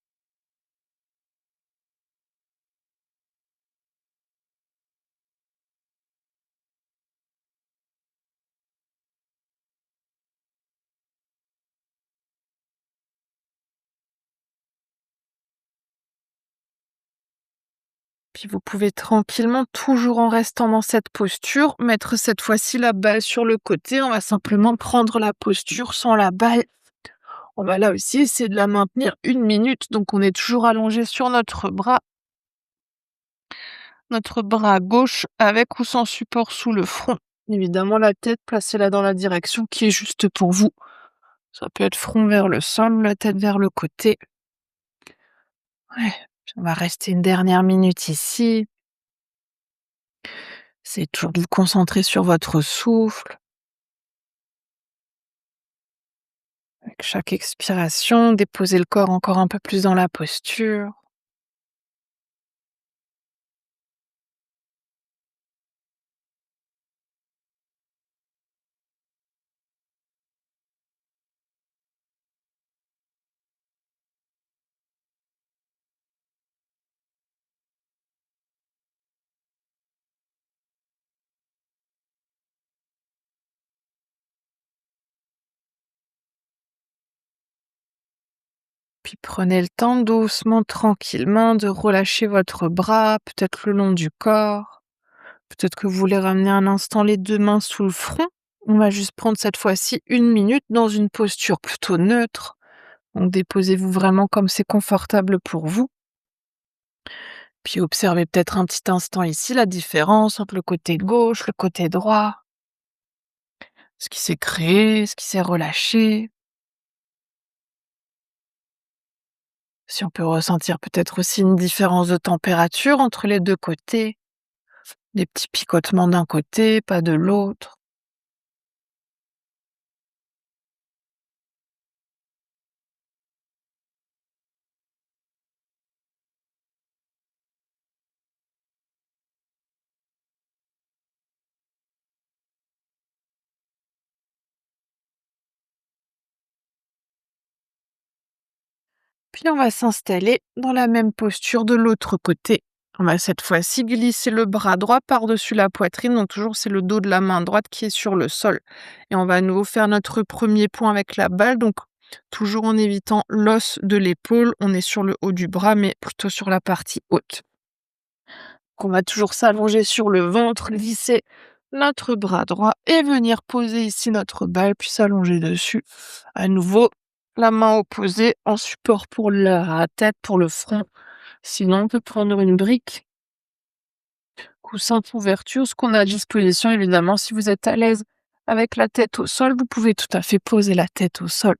Puis vous pouvez tranquillement, toujours en restant dans cette posture, mettre cette fois-ci la balle sur le côté. On va simplement prendre la posture sans la balle. On va là aussi essayer de la maintenir 1 minute. Donc on est toujours allongé sur notre bras gauche avec ou sans support sous le front. Évidemment, la tête, placez-la dans la direction qui est juste pour vous. Ça peut être front vers le sol, la tête vers le côté. Ouais. Puis on va rester une dernière minute ici. C'est toujours de vous concentrer sur votre souffle. Avec chaque expiration, déposez le corps encore un peu plus dans la posture. Puis prenez le temps doucement, tranquillement de relâcher votre bras, peut-être le long du corps. Peut-être que vous voulez ramener un instant les 2 mains sous le front. On va juste prendre cette fois-ci 1 minute dans une posture plutôt neutre. Donc déposez-vous vraiment comme c'est confortable pour vous. Puis observez peut-être un petit instant ici la différence entre le côté gauche, le côté droit. Ce qui s'est créé, ce qui s'est relâché. Si on peut ressentir peut-être aussi une différence de température entre les 2 côtés, des petits picotements d'un côté, pas de l'autre. Puis on va s'installer dans la même posture de l'autre côté. On va cette fois-ci glisser le bras droit par-dessus la poitrine, donc toujours c'est le dos de la main droite qui est sur le sol. Et on va à nouveau faire notre premier point avec la balle, donc toujours en évitant l'os de l'épaule, on est sur le haut du bras, mais plutôt sur la partie haute. Qu'on va toujours s'allonger sur le ventre, glisser notre bras droit et venir poser ici notre balle, puis s'allonger dessus. À nouveau, la main opposée en support pour la tête, pour le front. Sinon, on peut prendre une brique, coussin de couverture, ce qu'on a à disposition évidemment. Si vous êtes à l'aise avec la tête au sol, vous pouvez tout à fait poser la tête au sol.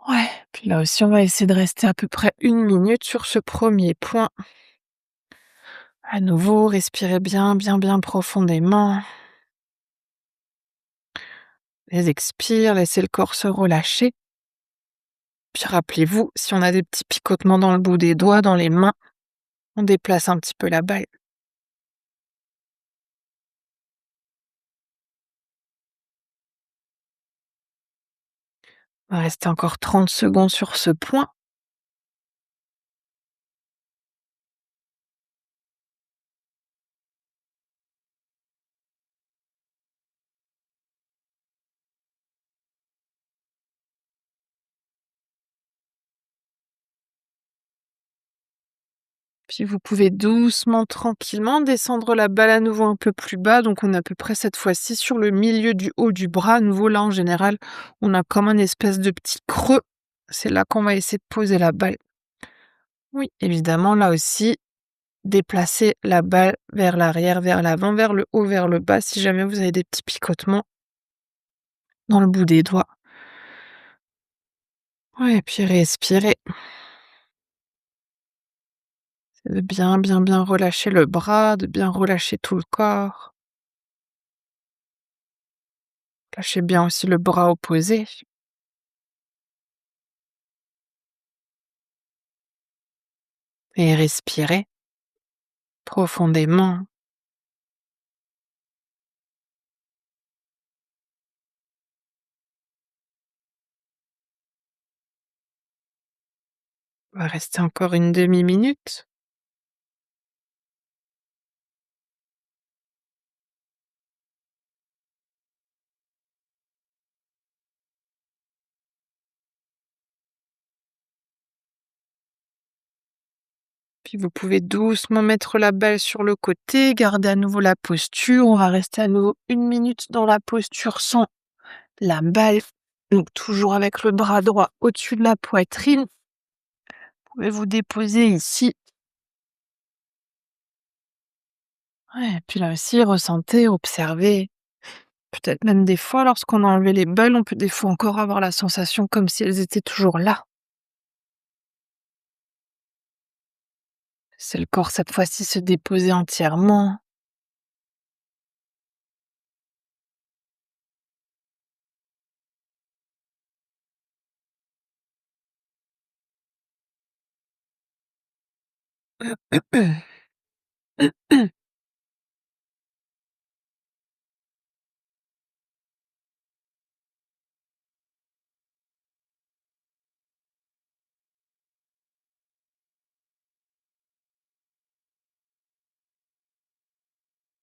Ouais, puis là aussi, on va essayer de rester à peu près 1 minute sur ce premier point. À nouveau, respirez bien, bien, bien profondément. Les expire, laissez le corps se relâcher. Puis rappelez-vous, si on a des petits picotements dans le bout des doigts, dans les mains, on déplace un petit peu la balle. On va rester encore 30 secondes sur ce point. Puis vous pouvez doucement, tranquillement descendre la balle à nouveau un peu plus bas. Donc on est à peu près cette fois-ci sur le milieu du haut du bras. À nouveau là en général, on a comme un espèce de petit creux. C'est là qu'on va essayer de poser la balle. Oui, évidemment là aussi, déplacer la balle vers l'arrière, vers l'avant, vers le haut, vers le bas, si jamais vous avez des petits picotements dans le bout des doigts. Ouais, et puis respirer. C'est de bien, bien, bien relâcher le bras, de bien relâcher tout le corps. Lâchez bien aussi le bras opposé. Et respirez profondément. On va rester encore une demi-minute. Puis vous pouvez doucement mettre la balle sur le côté, garder à nouveau la posture. On va rester à nouveau 1 minute dans la posture sans la balle. Donc toujours avec le bras droit au-dessus de la poitrine. Vous pouvez vous déposer ici. Ouais, et puis là aussi, ressentez, observez. Peut-être même des fois, lorsqu'on a enlevé les balles, on peut des fois encore avoir la sensation comme si elles étaient toujours là. C'est le corps cette fois-ci se déposer entièrement.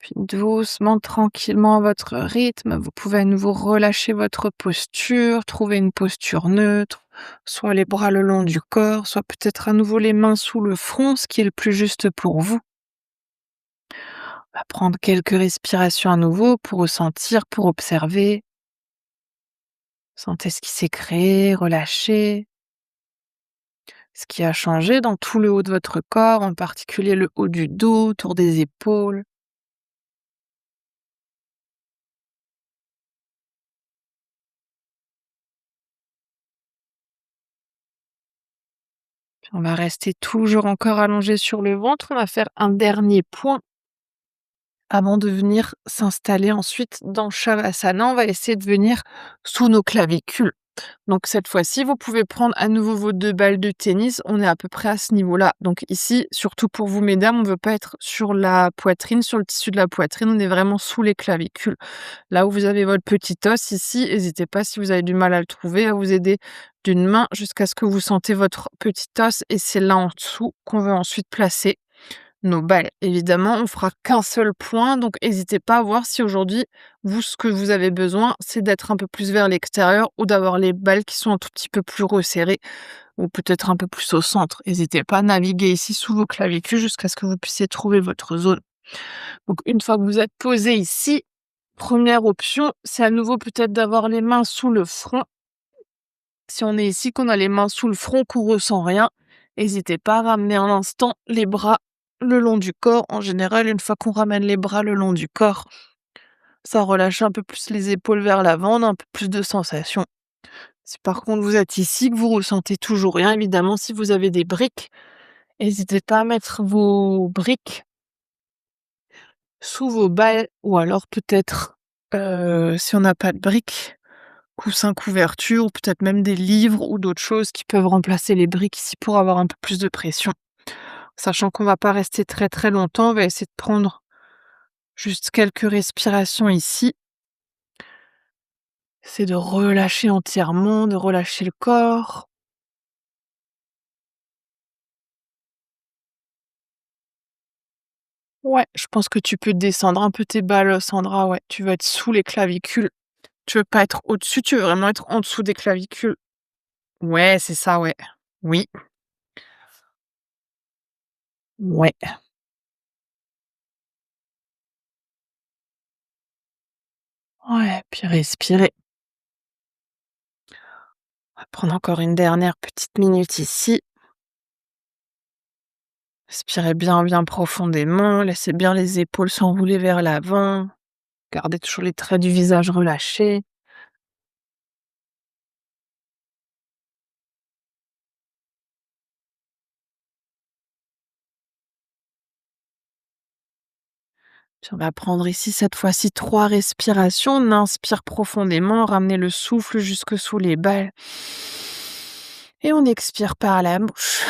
Puis doucement, tranquillement à votre rythme, vous pouvez à nouveau relâcher votre posture, trouver une posture neutre, soit les bras le long du corps, soit peut-être à nouveau les mains sous le front, ce qui est le plus juste pour vous. On va prendre quelques respirations à nouveau pour ressentir, pour observer. Sentez ce qui s'est créé, relâchez. Ce qui a changé dans tout le haut de votre corps, en particulier le haut du dos, autour des épaules. On va rester toujours encore allongé sur le ventre. On va faire un dernier point avant de venir s'installer ensuite dans Shavasana. On va essayer de venir sous nos clavicules. Donc cette fois-ci, vous pouvez prendre à nouveau vos 2 balles de tennis. On est à peu près à ce niveau-là. Donc ici, surtout pour vous mesdames, on ne veut pas être sur la poitrine, sur le tissu de la poitrine. On est vraiment sous les clavicules. Là où vous avez votre petit os ici, n'hésitez pas si vous avez du mal à le trouver, à vous aider d'une main jusqu'à ce que vous sentez votre petit os et c'est là en dessous qu'on veut ensuite placer nos balles. Évidemment, on fera qu'un seul point, donc n'hésitez pas à voir si aujourd'hui, vous, ce que vous avez besoin, c'est d'être un peu plus vers l'extérieur ou d'avoir les balles qui sont un tout petit peu plus resserrées ou peut-être un peu plus au centre. N'hésitez pas à naviguer ici sous vos clavicules jusqu'à ce que vous puissiez trouver votre zone. Donc une fois que vous êtes posé ici, première option, c'est à nouveau peut-être d'avoir les mains sous le front. Si on est ici, qu'on a les mains sous le front, qu'on ressent rien, n'hésitez pas à ramener un instant les bras le long du corps. En général, une fois qu'on ramène les bras le long du corps, ça relâche un peu plus les épaules vers l'avant, on a un peu plus de sensation. Si par contre vous êtes ici, que vous ressentez toujours rien, évidemment, si vous avez des briques, n'hésitez pas à mettre vos briques sous vos balles ou alors peut-être, si on n'a pas de briques, coussin couverture ou peut-être même des livres ou d'autres choses qui peuvent remplacer les briques ici pour avoir un peu plus de pression. Sachant qu'on va pas rester très, très longtemps, on va essayer de prendre juste quelques respirations ici. C'est de relâcher entièrement, de relâcher le corps. Ouais, je pense que tu peux descendre un peu tes balles, Sandra, ouais. Tu vas être sous les clavicules. Tu veux pas être au-dessus, tu veux vraiment être en dessous des clavicules. Ouais, c'est ça, ouais. Oui, ouais. Ouais, puis respirer. On va prendre encore une dernière petite minute ici. Respirez bien, bien profondément. Laissez bien les épaules s'enrouler vers l'avant. Gardez toujours les traits du visage relâchés. Puis on va prendre ici, cette fois-ci, 3 respirations. On inspire profondément, ramenez le souffle jusque sous les balles. Et on expire par la bouche.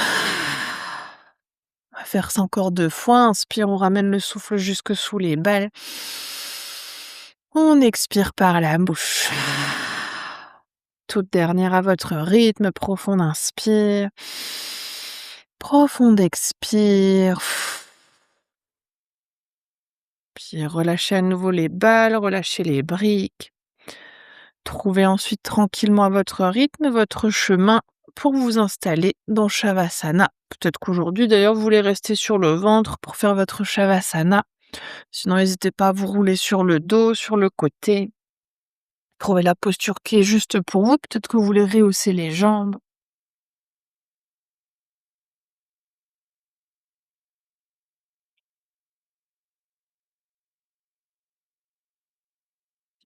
On va faire ça encore 2 fois. Inspire, on ramène le souffle jusque sous les balles. On expire par la bouche. Toute dernière à votre rythme, profond inspire. Profond expire. Puis relâchez à nouveau les balles, relâchez les briques. Trouvez ensuite tranquillement à votre rythme votre chemin pour vous installer dans Shavasana. Peut-être qu'aujourd'hui d'ailleurs vous voulez rester sur le ventre pour faire votre Shavasana. Sinon n'hésitez pas à vous rouler sur le dos, sur le côté. Trouvez la posture qui est juste pour vous. Peut-être que vous voulez rehausser les jambes.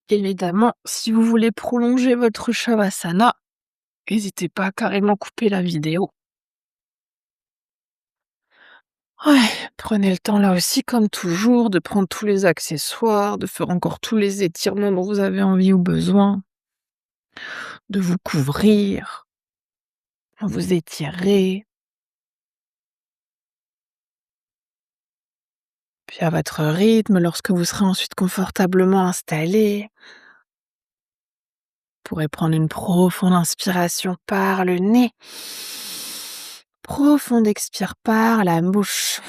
Évidemment, si vous voulez prolonger votre Shavasana, n'hésitez pas à carrément couper la vidéo. Ouais, prenez le temps là aussi, comme toujours, de prendre tous les accessoires, de faire encore tous les étirements dont vous avez envie ou besoin, de vous couvrir, vous étirer, puis à votre rythme, lorsque vous serez ensuite confortablement installé, vous pourrez prendre une profonde inspiration par le nez, profonde expire par la bouche,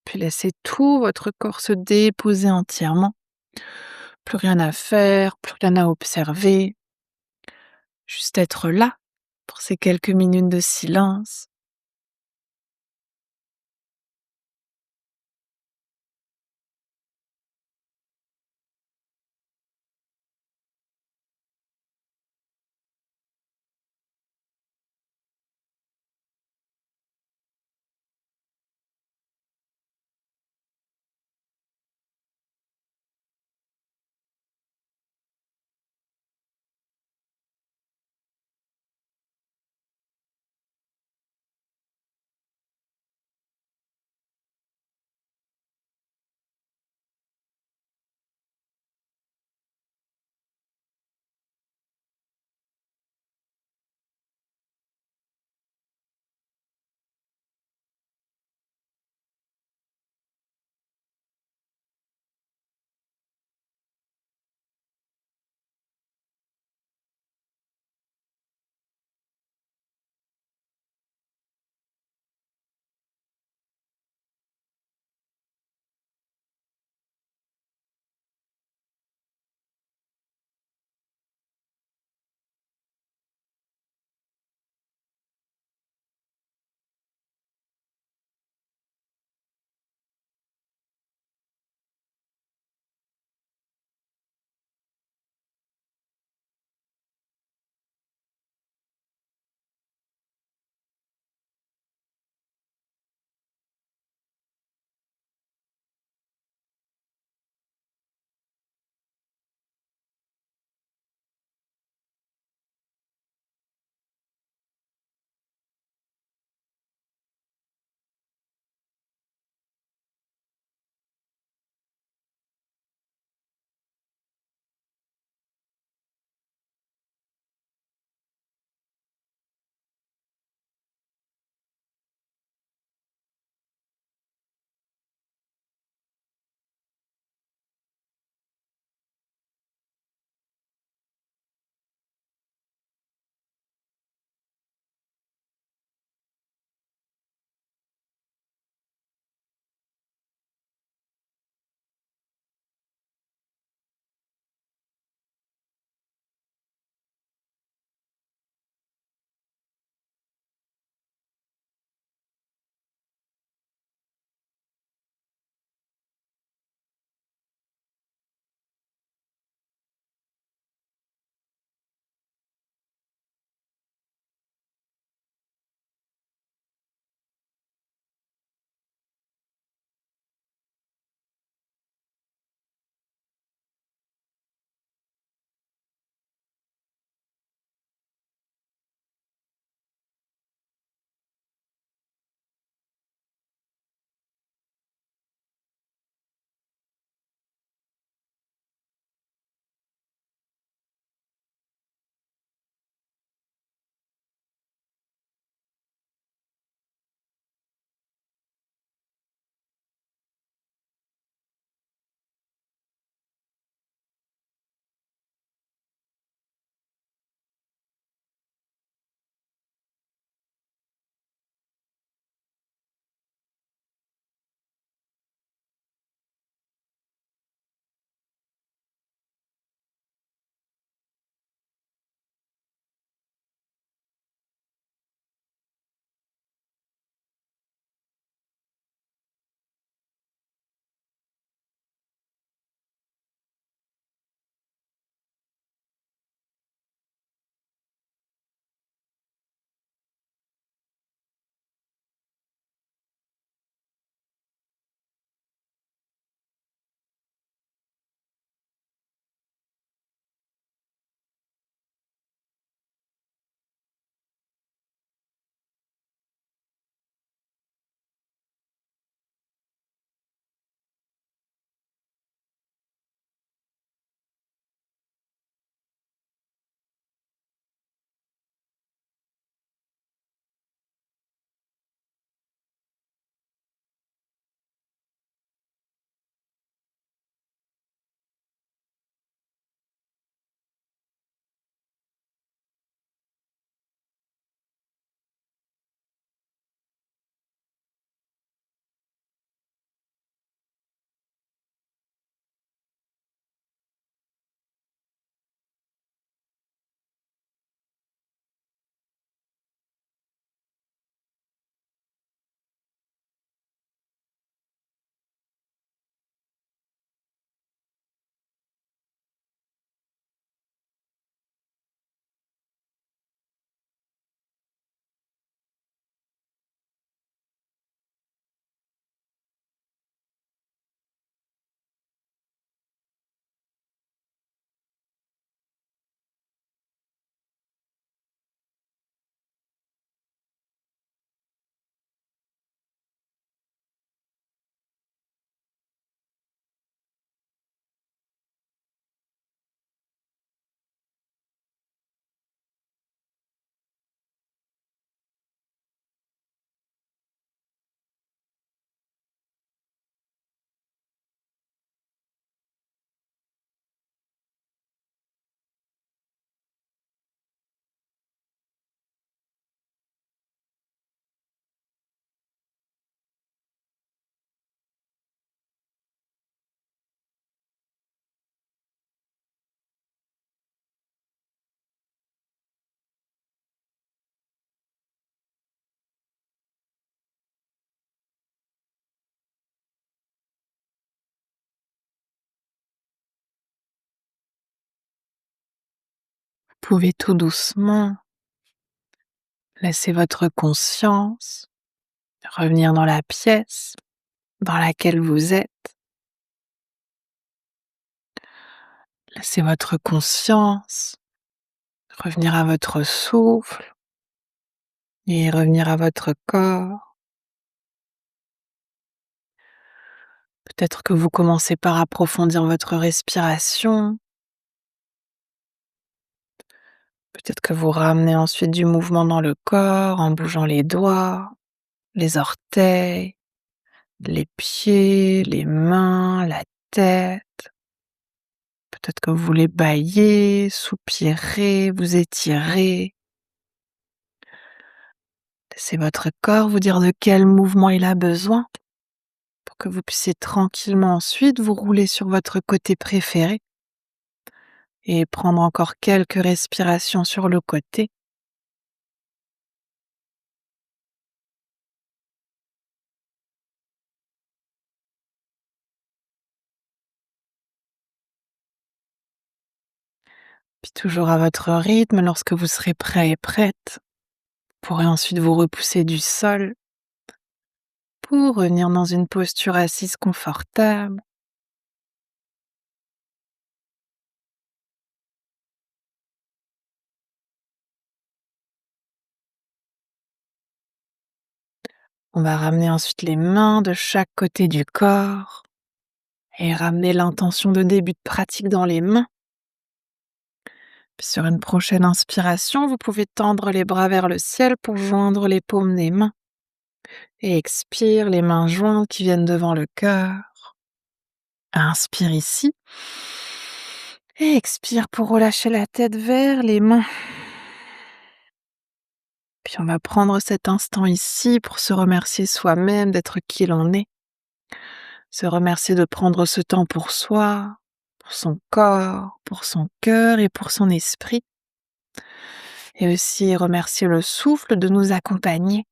puis laissez tout votre corps se déposer entièrement. Plus rien à faire, plus rien à observer. Juste être là, pour ces quelques minutes de silence. pouvez tout doucement laisser votre conscience revenir dans la pièce dans laquelle vous êtes. Laissez votre conscience revenir à votre souffle et revenir à votre corps. Peut-être que vous commencez par approfondir votre respiration. Peut-être que vous ramenez ensuite du mouvement dans le corps en bougeant les doigts, les orteils, les pieds, les mains, la tête. Peut-être que vous voulez bâiller, soupirer, vous étirer. Laissez votre corps vous dire de quel mouvement il a besoin pour que vous puissiez tranquillement ensuite vous rouler sur votre côté préféré et prendre encore quelques respirations sur le côté. Puis toujours à votre rythme, lorsque vous serez prêt et prête, vous pourrez ensuite vous repousser du sol pour revenir dans une posture assise confortable. On va ramener ensuite les mains de chaque côté du corps et ramener l'intention de début de pratique dans les mains. Puis sur une prochaine inspiration, vous pouvez tendre les bras vers le ciel pour joindre les paumes des mains. Et expire, les mains jointes qui viennent devant le cœur. Inspire ici. Et expire pour relâcher la tête vers les mains. Puis on va prendre cet instant ici pour se remercier soi-même d'être qui l'on est. Se remercier de prendre ce temps pour soi, pour son corps, pour son cœur et pour son esprit. Et aussi remercier le souffle de nous accompagner.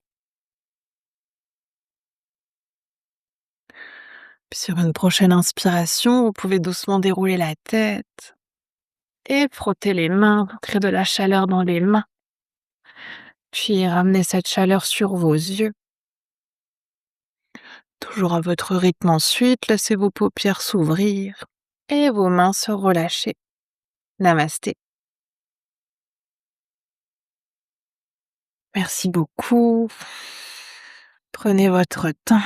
Puis sur une prochaine inspiration, vous pouvez doucement dérouler la tête et frotter les mains pour créer de la chaleur dans les mains. Puis ramenez cette chaleur sur vos yeux. Toujours à votre rythme ensuite, laissez vos paupières s'ouvrir et vos mains se relâcher. Namasté. Merci beaucoup. Prenez votre temps.